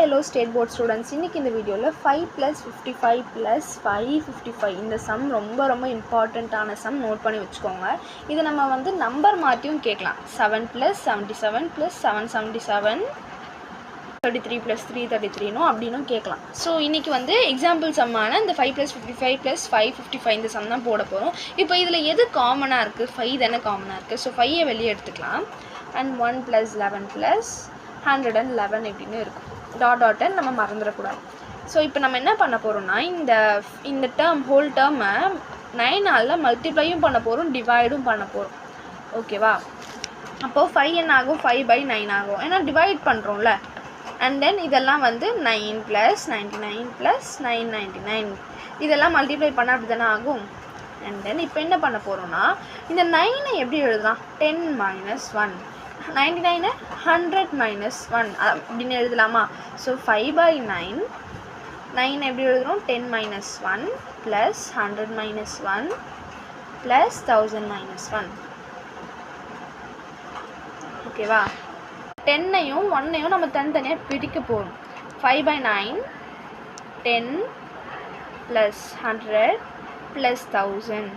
hello state board students. இன்னைக்கு இந்த வீடியோவில் 5 + 55 + 555 இந்த சம் ரொம்ப இம்பார்ட்டண்ட்டான சம் நோட் பண்ணி வச்சுக்கோங்க. இதை நம்ம வந்து நம்பர் மாற்றியும் கேட்கலாம். 7 + 77 + 777 33 + 333 அப்படின்னும் கேட்கலாம். ஸோ இன்றைக்கி வந்து எக்ஸாம்பிள் சம்மான இந்த 5 + 55 + 555 இந்த சம் தான் போட போகிறோம். இப்போ இதில் எது காமனாக இருக்குது? 5 தானே காமனாக இருக்குது. ஸோ 5ஐ வெளியே எடுத்துக்கலாம். அண்ட் 1 + 11 + 111 இப்படின்னு இருக்கும். டாட் நம்ம மறந்துடக்கூடாது. ஸோ இப்போ நம்ம என்ன பண்ண போகிறோம்னா இந்த டேர்ம் ஹோல் டேர்மை 9ஆல் மல்டிப்ளையும் பண்ண போகிறோம், டிவைடும் பண்ண போகிறோம். ஓகேவா? அப்போது 5 என்ன ஆகும்? 5/9 ஆகும். ஏன்னா டிவைட் பண்ணுறோம்ல. அண்ட் தென் இதெல்லாம் வந்து 9 + 99 + 999 இதெல்லாம் மல்டிப்ளை பண்ணால் அப்படி தானே ஆகும். அண்ட் தென் இப்போ என்ன பண்ண போகிறோம்னா இந்த 9ஐ எப்படி எழுதலாம்? 10 - 1 99 100 - 1 அப்படின்னு எழுதலாமா? ஸோ 5/9 9 எப்படி எழுதுகிறோம்? 10 - 1 + 100 - 1 + 1000 - 1. ஓகேவா? 10ஐயும் 1ஐயும் நம்ம தனித்தனியாக பிரிக்க போகிறோம். 5/9 10 + 100 + 1000.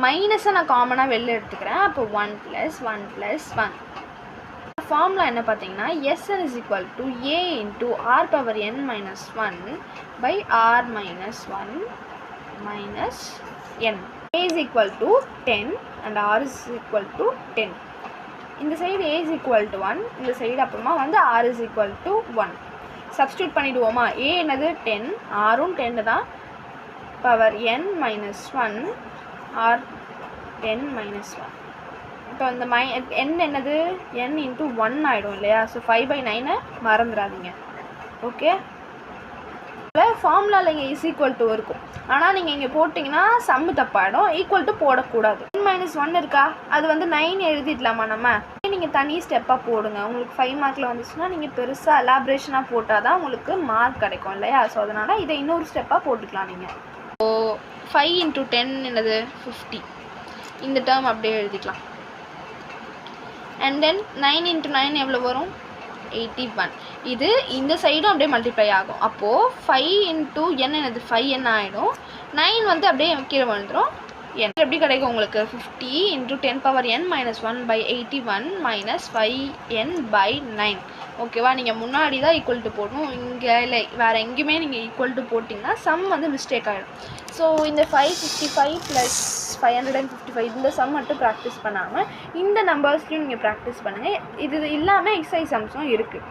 மைனஸை நான் காமனாக வெளில எடுத்துக்கிறேன். அப்போ 1 + 1 + 1. ஃபார்முலா என்ன பார்த்தீங்கன்னா Sn = a × r⁻n - 1 / r - 1 - n. a = 10 and r = 10. இந்த சைடு a = 1, இந்த சைடு அப்புறமா வந்து r = 1. சப்ஸ்டியூட் பண்ணிவிடுவோமா? a என்னது 10, rரும் 10 தான். Power n - 1 r 10 - 1. இப்போ இந்த n என்னது? n × 1 ஆகிடும் இல்லையா? ஸோ 5/9 மறந்துடாதீங்க. ஓகே, ஃபார்முலாவில் இங்கே = இருக்கும். ஆனால் நீங்கள் இங்கே போட்டிங்கன்னா சம்மு தப்பாயிடும். ஈக்குவல் போடக்கூடாது. n - 1 இருக்கா? அது வந்து 9 எழுதிடலாமா நம்ம? நீங்கள் தனி ஸ்டெப்பாக போடுங்க. உங்களுக்கு 5 மார்க்கில் வந்துச்சுன்னா நீங்கள் பெருசாக எலாபரேஷனாக போட்டால் தான் உங்களுக்கு மார்க் கிடைக்கும் இல்லையா? ஸோ அதனால் இதை இன்னொரு ஸ்டெப்பாக போட்டுக்கலாம் நீங்கள். ஸோ 5 × 10 என்னது? 50. இந்த டேர்ம் அப்படியே எழுதிக்கலாம். அண்ட் தென் 9 × 9 எவ்வளோ வரும்? 81. இது இந்த சைடும் அப்படியே மல்டிப்ளை ஆகும். அப்போது 5 × n என்னது? 5n ஆகிடும். 9 வந்து அப்படியே கீழே வந்துடும். n எப்படி கிடைக்கும் உங்களுக்கு? 50 × 10⁻n - 1/81 - 5n/9. ஓகேவா? நீங்கள் முன்னாடி தான் ஈக்குவல் போடணும். இங்கே இல்லை, வேறு எங்கேயுமே நீங்கள் ஈக்குவல் போட்டிங்கன்னா சம் வந்து மிஸ்டேக் ஆகிடும். ஸோ இந்த 555 + 555 இந்த சம் மட்டும் ப்ராக்டிஸ் பண்ணாமல் இந்த நம்பர்ஸ்லையும் நீங்கள் ப்ராக்டிஸ் பண்ணுங்கள். இது இல்லாமல் எக்ஸசைஸ் சம்ஸும் இருக்குது.